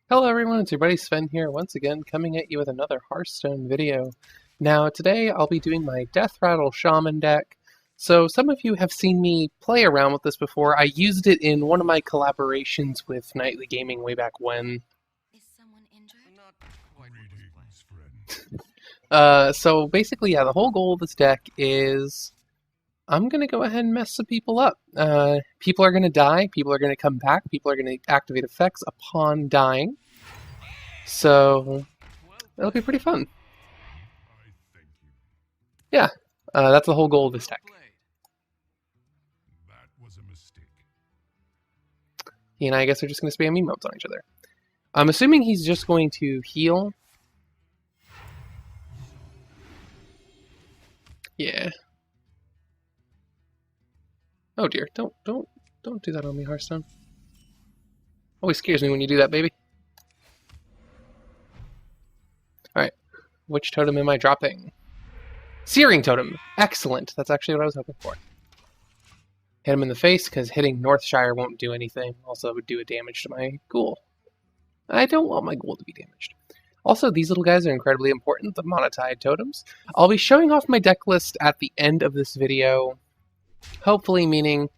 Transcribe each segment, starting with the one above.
Hello everyone, it's your buddy Sven here, once again coming at you with another Hearthstone video. Now today I'll be doing my Deathrattle Shaman deck. So some of you have seen me play around with this before. I used it in one of my collaborations with Nightly Gaming way back when. Is someone injured? Not quite. So basically, yeah, the whole goal of this deck is I'm going to go ahead and mess some people up. People are going to die, people are going to come back, people are going to activate effects upon dying. So, it'll be pretty fun. Yeah, that's the whole goal of this deck. That was a mistake. He and I guess are just going to spam emotes on each other. I'm assuming he's just going to heal. Yeah. Oh dear, don't do that on me, Hearthstone. Always scares me when you do that, baby. Alright, which totem am I dropping? Searing Totem! Excellent! That's actually what I was hoping for. Hit him in the face, because hitting Northshire won't do anything. Also, it would do a damage to my ghoul. I don't want my ghoul to be damaged. Also, these little guys are incredibly important, the Monetide totems. I'll be showing off my deck list at the end of this video. Hopefully meaning,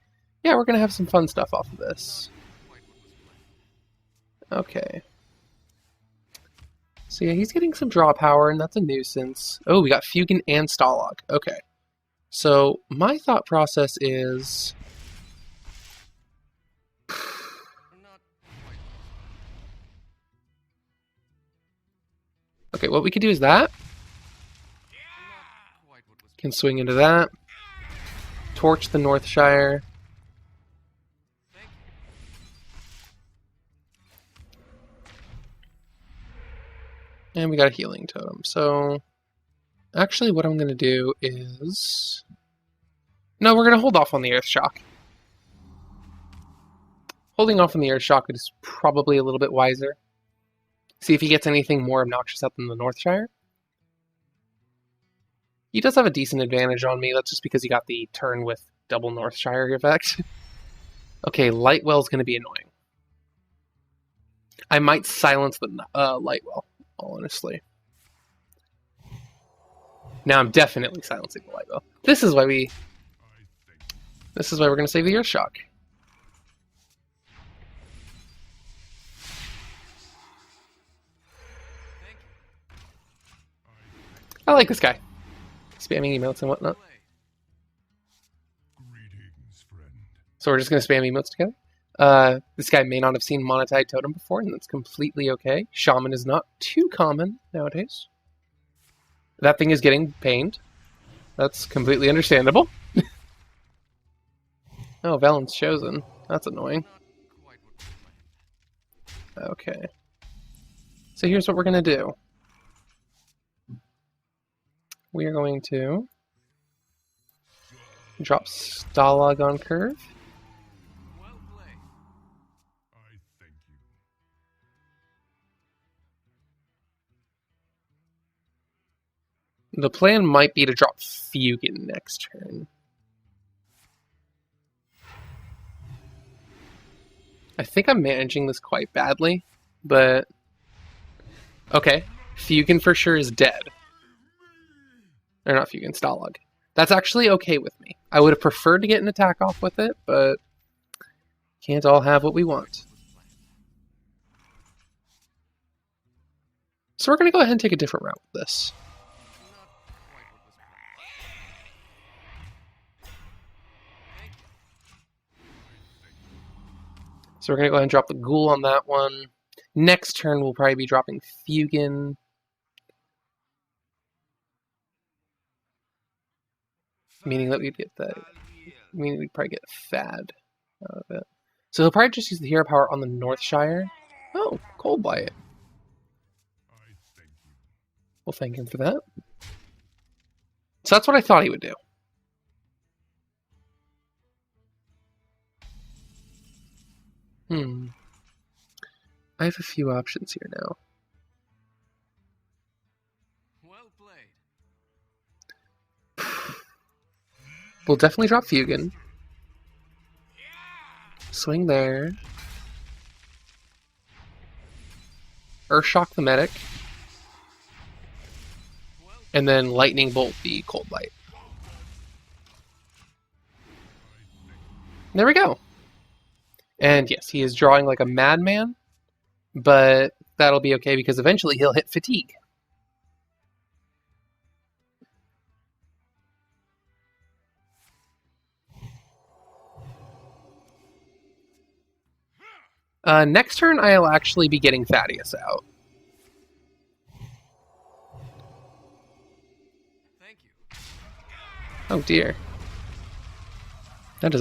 yeah, we're going to have some fun stuff off of this. Okay. So yeah, he's getting some draw power, and that's a nuisance. Oh, we got Fugan and Stalag. Okay. So, my thought process is... Okay, what we could do is that. Can swing into that. Torch the Northshire. And we got a healing totem. So, actually what I'm going to do is... No, we're going to hold off on the Earth Shock. Holding off on the Earth Shock is probably a little bit wiser. See if he gets anything more obnoxious out than the Northshire. He does have a decent advantage on me. That's just because he got the turn with double Northshire effect. Okay, Lightwell's going to be annoying. I might silence the Lightwell, honestly. Now I'm definitely silencing the Lightwell. This is why we're going to save the Earth Shock. I like this guy. Spamming emotes and whatnot. Greetings, friend. So we're just going to spam emotes together. This guy may not have seen Monetide Totem before, and that's completely okay. Shaman is not too common nowadays. That thing is getting pained. That's completely understandable. Oh, Valen's chosen. That's annoying. Okay. So here's what we're going to do. We are going to drop Stalag on curve. I thank you. The plan might be to drop Fugan next turn. I think I'm managing this quite badly, but... Okay, Fugan for sure is dead. Or not Fugan, Stalag. That's actually okay with me. I would have preferred to get an attack off with it, but can't all have what we want. So we're going to go ahead and take a different route with this. So we're going to go ahead and drop the Ghoul on that one. Next turn we'll probably be dropping Fugan. Meaning that we'd get that. Meaning we'd probably get Fad out of it. So he'll probably just use the hero power on the Northshire. Oh, Cold Blight. I thank you. We'll thank him for that. So that's what I thought he would do. I have a few options here now. Well played. We'll definitely drop Fugan. Swing there. Earthshock the medic, and then Lightning Bolt the Cold Light. There we go. And yes, he is drawing like a madman, but that'll be okay because eventually he'll hit Fatigue. Next turn, I'll actually be getting Thaddeus out. Thank you. Oh dear. That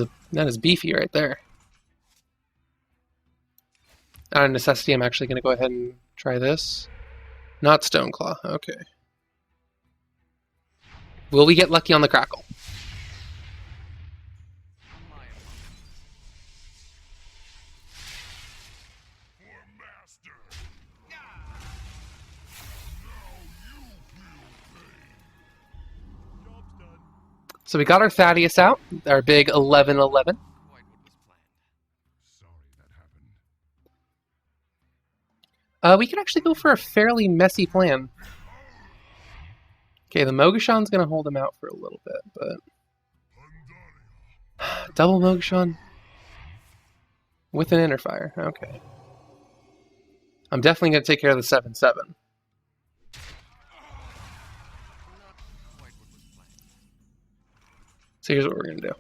is beefy right there. Out of necessity, I'm actually going to go ahead and try this. Not Stoneclaw. Okay. Will we get lucky on the Crackle? My So we got our Thaddeus out, our big 11-11. quite what was planned. Sorry that happened. We could actually go for a fairly messy plan. Okay, the Mogashan's going to hold him out for a little bit, but... Double Mogashan? With an Inner Fire, okay. I'm definitely going to take care of the 7-7. Not quite what was planned. So here's what we're going to do.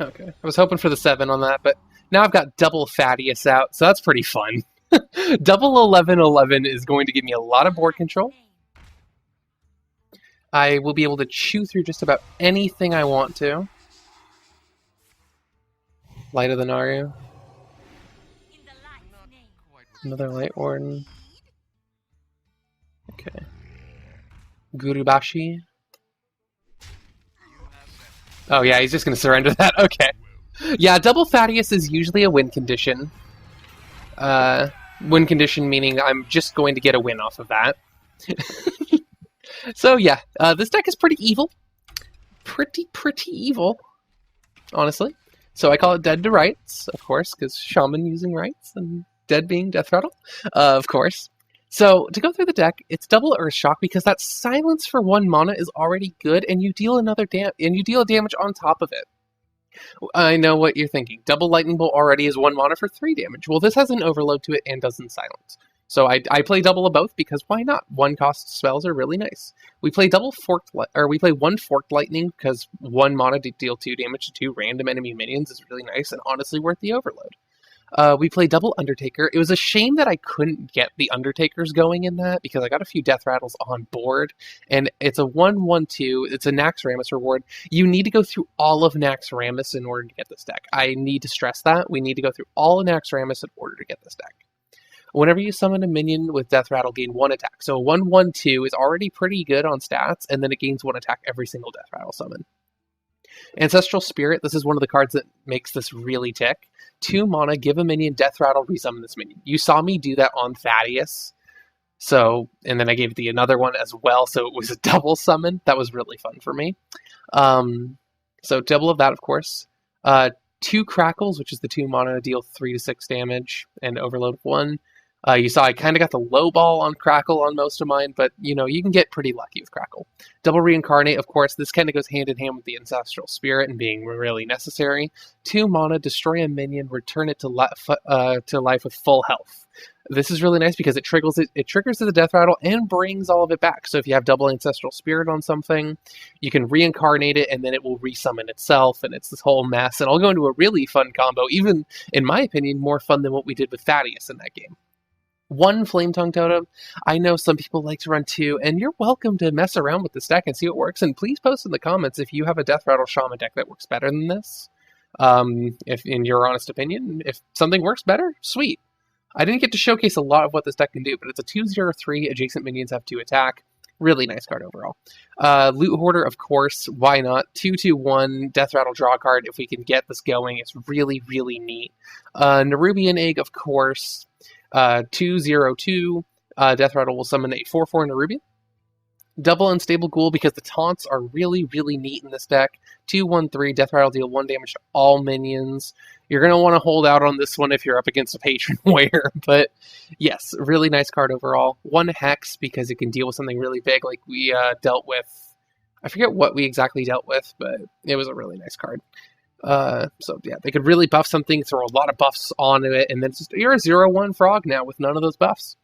Okay, I was hoping for the 7 on that, but now I've got double Thaddeus out, so that's pretty fun. Double 11-11 is going to give me a lot of board control. I will be able to chew through just about anything I want to. Light of the Naru. Another Light Warden. Okay. Gurubashi. Oh yeah, he's just going to surrender that. Okay. Yeah, double Thaddeus is usually a win condition. Win condition meaning I'm just going to get a win off of that. So yeah, this deck is pretty evil. Pretty evil, honestly. So I call it Dead to Rites, of course, because Shaman using Rites and Dead being Deathrattle, of course. So to go through the deck, it's double Earthshock because that silence for 1 mana is already good, and you deal damage on top of it. I know what you're thinking. Double Lightning Bolt already is 1 mana for 3 damage. Well, this has an overload to it and doesn't silence. So I play double of both because why not? 1-cost spells are really nice. We play double forked, we play 1 forked lightning because 1 mana to deal 2 damage to 2 random enemy minions is really nice and honestly worth the overload. We play double Undertaker. It was a shame that I couldn't get the Undertakers going in that because I got a few Deathrattles on board, and it's a 1/1/2. It's a Naxxramas reward. You need to go through all of Naxxramas in order to get this deck. I need to stress that. We need to go through all of Naxxramas in order to get this deck. Whenever you summon a minion with Deathrattle, gain 1 attack. So a 1/1/2 is already pretty good on stats, and then it gains 1 attack every single Deathrattle summon. Ancestral Spirit, this is one of the cards that makes this really tick. 2 mana, give a minion Deathrattle, resummon this minion. You saw me do that on Thaddeus. So, and then I gave the another one as well, so it was a double summon. That was really fun for me. So double of that, of course. 2 Crackles, which is the 2 mana, deal 3 to 6 damage, and overload of 1. You saw I kind of got the low ball on Crackle on most of mine, but, you know, you can get pretty lucky with Crackle. Double Reincarnate, of course, this kind of goes hand in hand with the Ancestral Spirit and being really necessary. 2 mana, destroy a minion, return it to life with full health. This is really nice because it triggers the Deathrattle and brings all of it back. So if you have double Ancestral Spirit on something, you can reincarnate it and then it will resummon itself, and it's this whole mess. And I'll go into a really fun combo, even, in my opinion, more fun than what we did with Thaddeus in that game. 1 Flame Tongue Totem. I know some people like to run 2, and you're welcome to mess around with this deck and see what works. And please post in the comments if you have a Deathrattle Shaman deck that works better than this. If, in your honest opinion, if something works better, sweet. I didn't get to showcase a lot of what this deck can do, but it's a 2/0/3. Adjacent minions have 2 attack. Really nice card overall. Loot Hoarder, of course, why not? 2/2/1 Deathrattle draw card. If we can get this going, it's really, really neat. Nerubian Egg, of course. 2/0/2 Deathrattle will summon a 4/4 Nerubian. Double Unstable Ghoul because the taunts are really, really neat in this deck. 2/1/3 Deathrattle deal 1 damage to all minions. You're going to want to hold out on this one if you're up against a Patron Warrior, but yes, really nice card overall. 1 Hex because it can deal with something really big like we dealt with. I forget what we exactly dealt with, but it was a really nice card. So yeah, they could really buff something, throw a lot of buffs onto it, and then you're a 0/1 frog now with none of those buffs.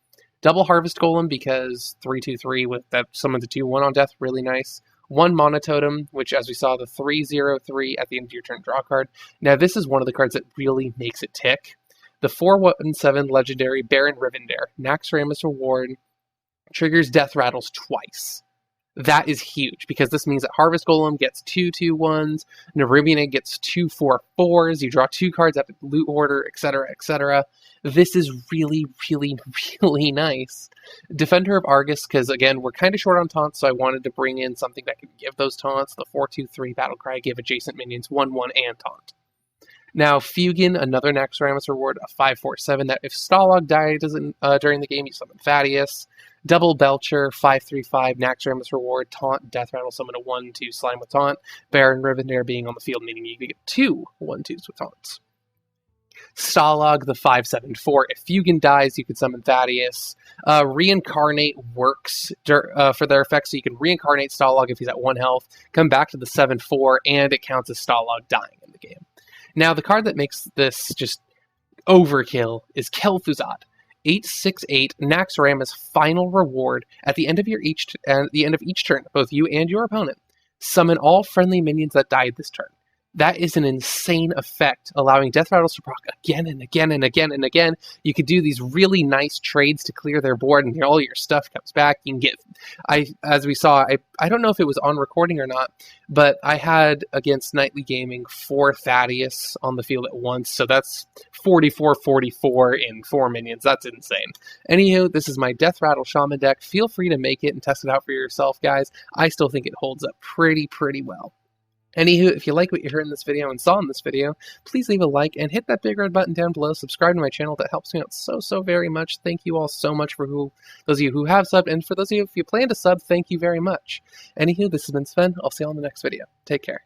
Double Harvest Golem because 3/2/3 with that summons a 2/1 on death, really nice. 1 Mana Totem, which as we saw, the 3/0/3 at the end of your turn draw card. Now this is one of the cards that really makes it tick. The 4/7 legendary Baron Rivendare, Naxxramas Reward, triggers Deathrattles twice. That is huge because this means that Harvest Golem gets 2/2/1s, Nerubian Egg gets 2/4/4s, you draw 2 cards out of Loot Hoarder, etc., etc. This is really, really, really nice. Defender of Argus, because again, we're kind of short on taunts, so I wanted to bring in something that could give those taunts. The 4/2/3 Battlecry give adjacent minions 1/1 and taunt. Now, Fugin, another Naxxramas Reward, a 5/4/7 that if Stalag dies during the game, you summon Thaddeus. Double Belcher, 5/3/5 Naxxramas Reward, taunt, Deathrattle, summon a 1/2 slime with taunt. Baron Rivendare being on the field, meaning you get 2 1/2s with taunts. Stalag, the 5/7/4. If Fugin dies, you can summon Thaddeus. Reincarnate works for their effects, so you can reincarnate Stalag if he's at 1 health, come back to the 7/4, and it counts as Stalag dying in the game. Now, the card that makes this just overkill is Kel'Thuzad. 8/6/8 Naxxramas final reward at the end of each turn, both you and your opponent. Summon all friendly minions that died this turn. That is an insane effect, allowing Deathrattles to proc again and again and again and again. You could do these really nice trades to clear their board, and all your stuff comes back. You can get, as we saw, I don't know if it was on recording or not, but I had against Nightly Gaming 4 Thaddeus on the field at once, so that's 44/44 in 4 minions. That's insane. Anywho, this is my Deathrattle Shaman deck. Feel free to make it and test it out for yourself, guys. I still think it holds up pretty well. Anywho, if you like what you heard in this video and saw in this video, please leave a like and hit that big red button down below. Subscribe to my channel. That helps me out so very much. Thank you all so much for those of you who have subbed, and for those of you if you plan to sub, thank you very much. Anywho, this has been Sven. I'll see you all in the next video. Take care.